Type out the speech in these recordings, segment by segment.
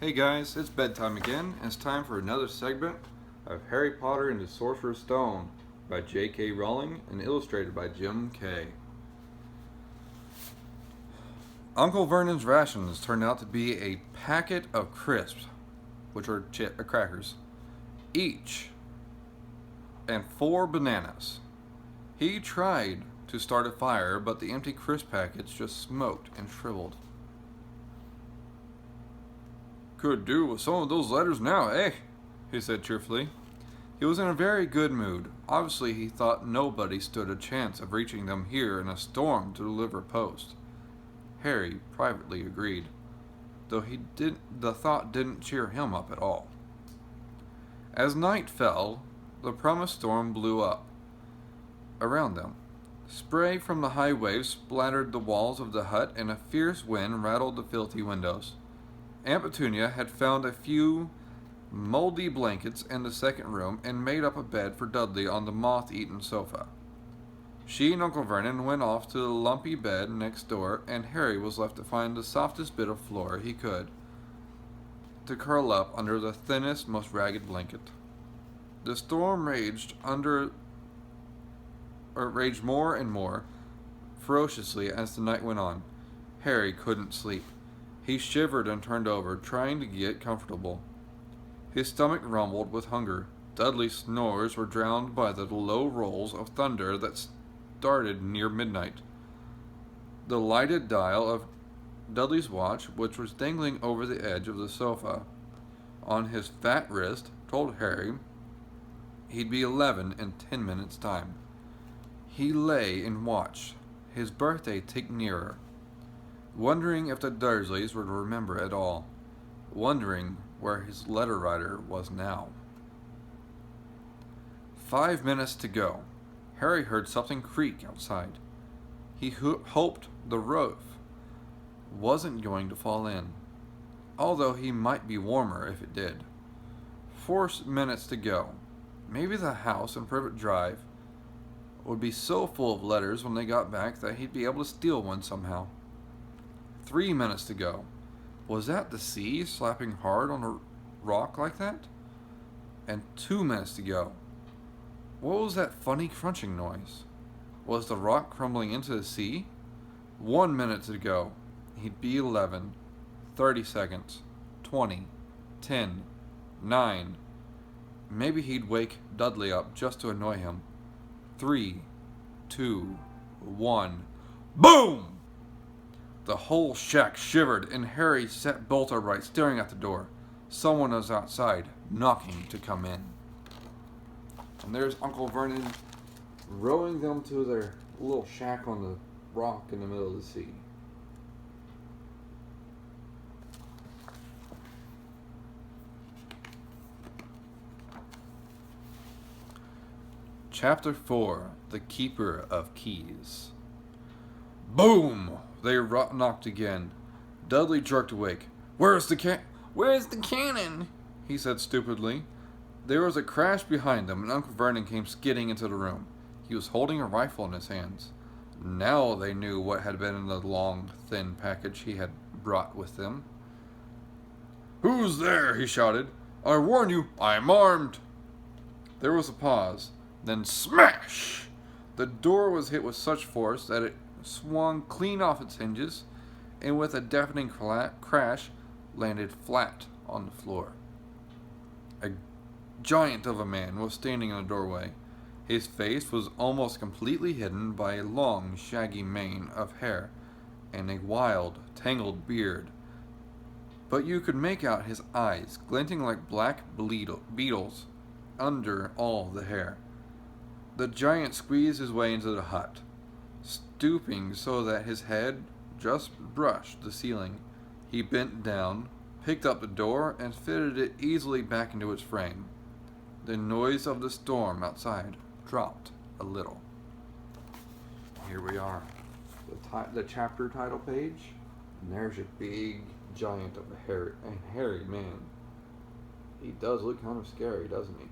Hey guys, it's bedtime again, and it's time for another segment of Harry Potter and the Sorcerer's Stone by J.K. Rowling and illustrated by Jim Kay. Uncle Vernon's rations turned out to be a packet of crisps, which are crackers, each, and 4 bananas. He tried to start a fire, but the empty crisp packets just smoked and shriveled. Could do with some of those letters now, eh? He said cheerfully. He was in a very good mood. Obviously, he thought nobody stood a chance of reaching them here in a storm to deliver post. Harry privately agreed, though the thought didn't cheer him up at all. As night fell, the promised storm blew up around them. Spray from the high waves splattered the walls of the hut, and a fierce wind rattled the filthy windows. Aunt Petunia had found a few moldy blankets in the second room and made up a bed for Dudley on the moth-eaten sofa. She and Uncle Vernon went off to the lumpy bed next door, and Harry was left to find the softest bit of floor he could to curl up under the thinnest, most ragged blanket. The storm raged more and more ferociously as the night went on. Harry couldn't sleep. He shivered and turned over, trying to get comfortable. His stomach rumbled with hunger. Dudley's snores were drowned by the low rolls of thunder that started near midnight. The lighted dial of Dudley's watch, which was dangling over the edge of the sofa on his fat wrist, told Harry he'd be 11 in 10 minutes' time. He lay and watched. His birthday ticked nearer, wondering if the Dursleys would remember at all, wondering where his letter writer was now. 5 minutes to go. Harry heard something creak outside. He hoped the roof wasn't going to fall in, although he might be warmer if it did. 4 minutes to go. Maybe the house in Privet Drive would be so full of letters when they got back that he'd be able to steal one somehow. 3 minutes to go. Was that the sea slapping hard on a rock like that? And 2 minutes to go. What was that funny crunching noise? Was the rock crumbling into the sea? 1 minute to go. He'd be 11. 30 seconds. 20. 10. 9. Maybe he'd wake Dudley up just to annoy him. 3. 2. 1. Boom! The whole shack shivered, and Harry sat bolt upright, staring at the door. Someone was outside, knocking to come in. And there's Uncle Vernon rowing them to their little shack on the rock in the middle of the sea. Chapter 4. The Keeper of Keys. Boom! They knocked again. Dudley jerked awake. Where's the cannon? He said stupidly. There was a crash behind them, and Uncle Vernon came skidding into the room. He was holding a rifle in his hands. Now they knew what had been in the long, thin package he had brought with them. Who's there? He shouted. I warn you, I'm armed. There was a pause. Then smash! The door was hit with such force that it swung clean off its hinges, and with a deafening crash, landed flat on the floor. A giant of a man was standing in the doorway. His face was almost completely hidden by a long, shaggy mane of hair and a wild, tangled beard, but you could make out his eyes glinting like black beetles under all the hair. The giant squeezed his way into the hut, stooping so that his head just brushed the ceiling. He bent down, picked up the door, and fitted it easily back into its frame. The noise of the storm outside dropped a little. Here we are. The chapter title page. And there's a big giant of a hairy man. He does look kind of scary, doesn't he?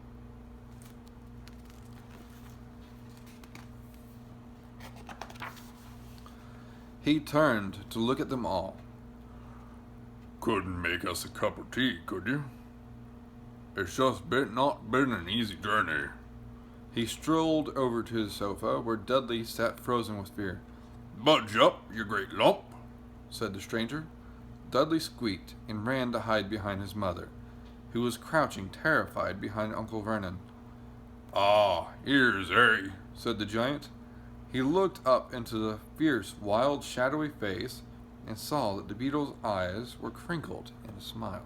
He turned to look at them all. couldn't make us a cup of tea, could you? It's just not been an easy journey. He strolled over to his sofa, where Dudley sat frozen with fear. Budge up, you great lump, said the stranger. Dudley squeaked and ran to hide behind his mother, who was crouching terrified behind Uncle Vernon. Ah, here's Harry, said the giant. He looked up into the fierce, wild, shadowy face and saw that the beetle's eyes were crinkled in a smile.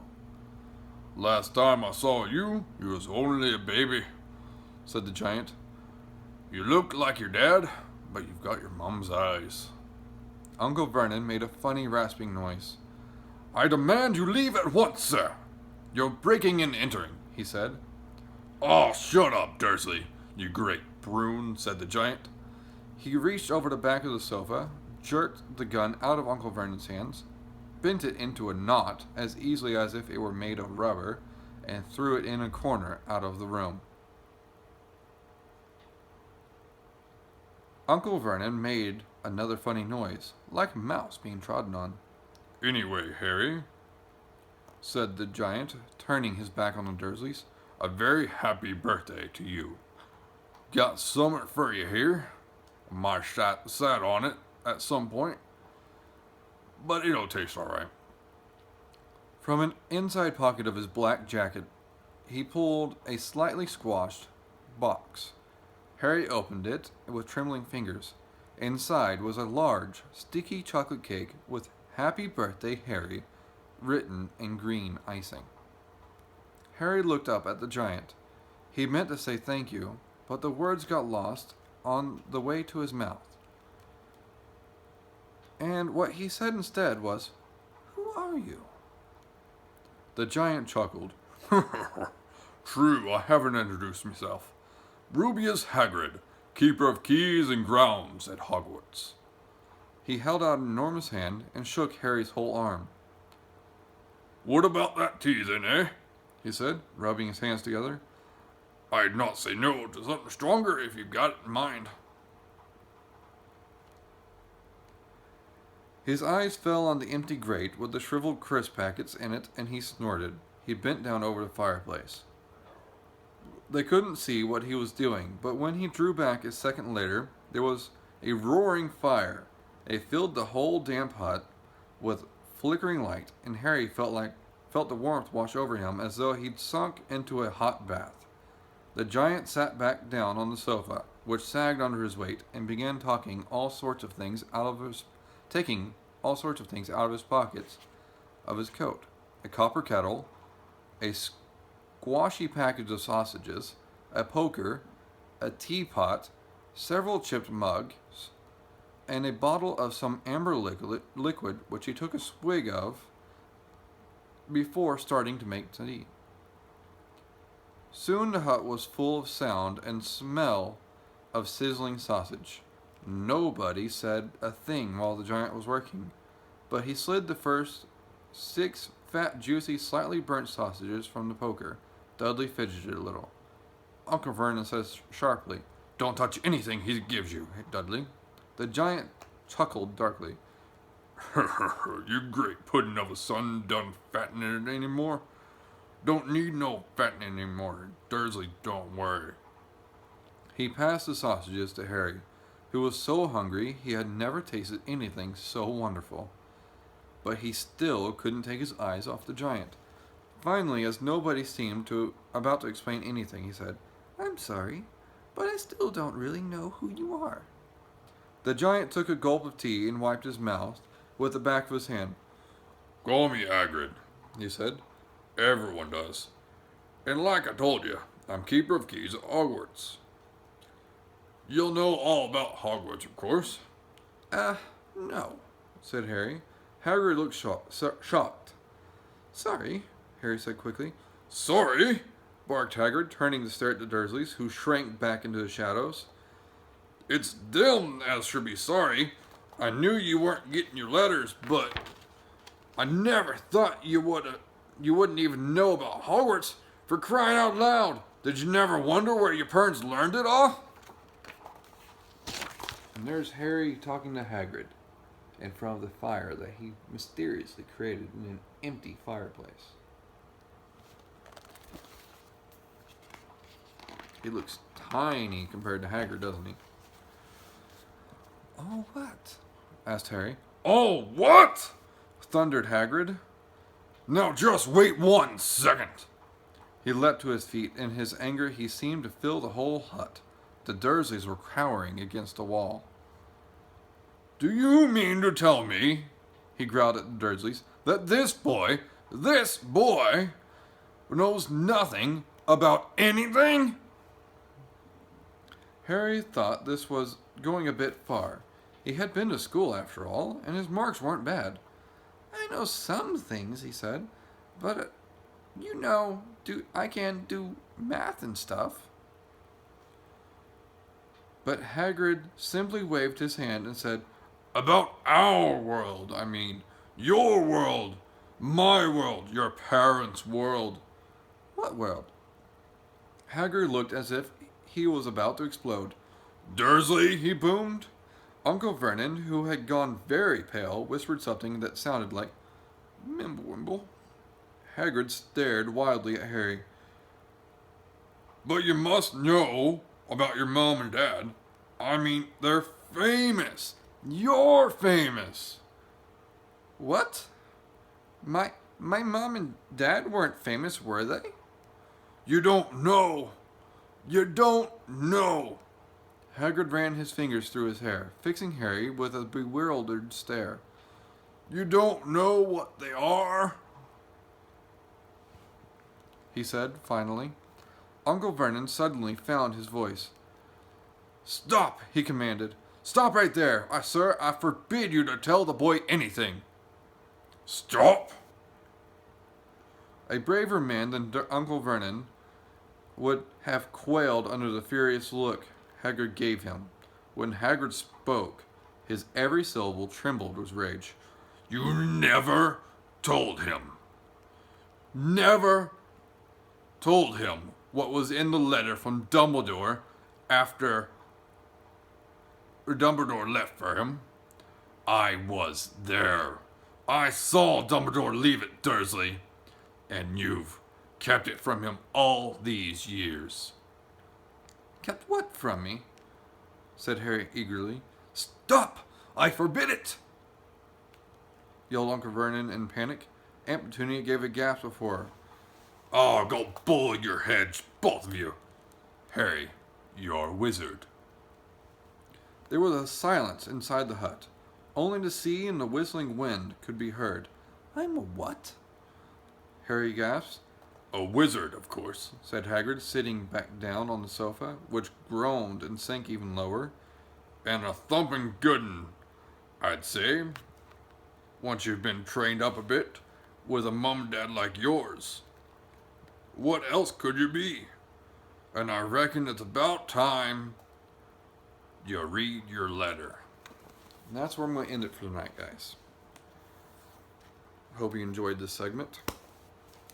Last time I saw you, you was only a baby, said the giant. You look like your dad, but you've got your mom's eyes. Uncle Vernon made a funny rasping noise. I demand you leave at once, sir. You're breaking and entering, he said. Oh, shut up, Dursley, you great prune, said the giant. He reached over the back of the sofa, jerked the gun out of Uncle Vernon's hands, bent it into a knot as easily as if it were made of rubber, and threw it in a corner out of the room. Uncle Vernon made another funny noise, like a mouse being trodden on. Anyway, Harry, said the giant, turning his back on the Dursleys, a very happy birthday to you. Got something for you here. Might sat on it at some point, but it'll taste all right. From an inside pocket of his black jacket, he pulled a slightly squashed box. Harry opened it with trembling fingers. Inside was a large, sticky chocolate cake with "Happy Birthday, Harry" written in green icing. Harry looked up at the giant. He meant to say thank you, but the words got lost on the way to his mouth. And what he said instead was, "Who are you?" The giant chuckled. True, I haven't introduced myself. Rubius Hagrid, keeper of keys and grounds at Hogwarts. He held out an enormous hand and shook Harry's whole arm. What about that tea then, eh? He said, rubbing his hands together. I'd not say no to something stronger if you've got it in mind. His eyes fell on the empty grate with the shriveled crisp packets in it, and he snorted. He bent down over the fireplace. They couldn't see what he was doing, but when he drew back a second later, there was a roaring fire. It filled the whole damp hut with flickering light, and Harry felt the warmth wash over him as though he'd sunk into a hot bath. The giant sat back down on the sofa, which sagged under his weight, and began taking all sorts of things out of his pockets of his coat. A copper kettle, a squashy package of sausages, a poker, a teapot, several chipped mugs, and a bottle of some amber liquid which he took a swig of before starting to make tea. Soon the hut was full of sound and smell of sizzling sausage. Nobody said a thing while the giant was working, but he slid the first 6 fat, juicy, slightly burnt sausages from the poker. Dudley fidgeted a little. Uncle Vernon says sharply, "Don't touch anything he gives you, Dudley." The giant chuckled darkly. You great pudding of a son, done fattening it anymore? Don't need no fattening anymore. Dursley, don't worry. He passed the sausages to Harry, who was so hungry he had never tasted anything so wonderful. But he still couldn't take his eyes off the giant. Finally, as nobody seemed about to explain anything, he said, "I'm sorry, but I still don't really know who you are." The giant took a gulp of tea and wiped his mouth with the back of his hand. Call me Hagrid, he said. Everyone does. And like I told you, I'm keeper of keys at Hogwarts. You'll know all about Hogwarts, of course. No, said Harry. Hagrid looked shocked. "Sorry," Harry said quickly. "Sorry?" barked Hagrid, turning to stare at the Dursleys, who shrank back into the shadows. "It's them as should be sorry. I knew you weren't getting your letters, but I never thought you wouldn't even know about Hogwarts. For crying out loud, did you never wonder where your parents learned it all?" And there's Harry talking to Hagrid. in front of the fire that he mysteriously created in an empty fireplace. He looks tiny compared to Hagrid, doesn't he? Oh, what? Asked Harry. Oh, what? Thundered Hagrid. Now just wait 1 second. He leapt to his feet. In his anger, he seemed to fill the whole hut. The Dursleys were cowering against a wall. Do you mean to tell me, he growled at the Dursleys, that this boy, knows nothing about anything? Harry thought this was going a bit far. He had been to school, after all, and his marks weren't bad. I know some things, he said, but, I can do math and stuff. But Hagrid simply waved his hand and said, About our world, I mean. Your world. My world. Your parents' world. What world? Hagrid looked as if he was about to explode. Dursley, he boomed. Uncle Vernon, who had gone very pale, whispered something that sounded like Mimblewimble. Hagrid stared wildly at Harry. But you must know about your mom and dad. I mean, they're famous. You're famous. What? My mom and dad weren't famous, were they? You don't know. You don't know. Hagrid ran his fingers through his hair, fixing Harry with a bewildered stare. You don't know what they are? He said, finally. Uncle Vernon suddenly found his voice. Stop, he commanded. Stop right there. Sir, I forbid you to tell the boy anything. Stop. A braver man than Uncle Vernon would have quailed under the furious look Hagrid gave him. When Hagrid spoke, his every syllable trembled with rage. You never told him. Never told him what was in the letter from Dumbledore after Dumbledore left for him. I was there. I saw Dumbledore leave it, Dursley. And you've kept it from him all these years. Kept what from me? Said Harry eagerly. Stop! I forbid it! Yelled Uncle Vernon in panic. Aunt Petunia gave a gasp before her. Oh, go bull your heads, both of you. Harry, you're a wizard. There was a silence inside the hut. Only the sea and the whistling wind could be heard. I'm a what? Harry gasped. A wizard, of course, said Hagrid, sitting back down on the sofa, which groaned and sank even lower. And a thumping good 'un, I'd say. Once you've been trained up a bit, with a mum and dad like yours. What else could you be? And I reckon it's about time you read your letter. And that's where I'm going to end it for tonight, guys. Hope you enjoyed this segment.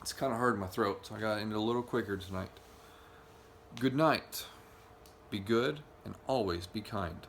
It's kind of hard in my throat, so I got to end it a little quicker tonight. Good night. Be good and always be kind.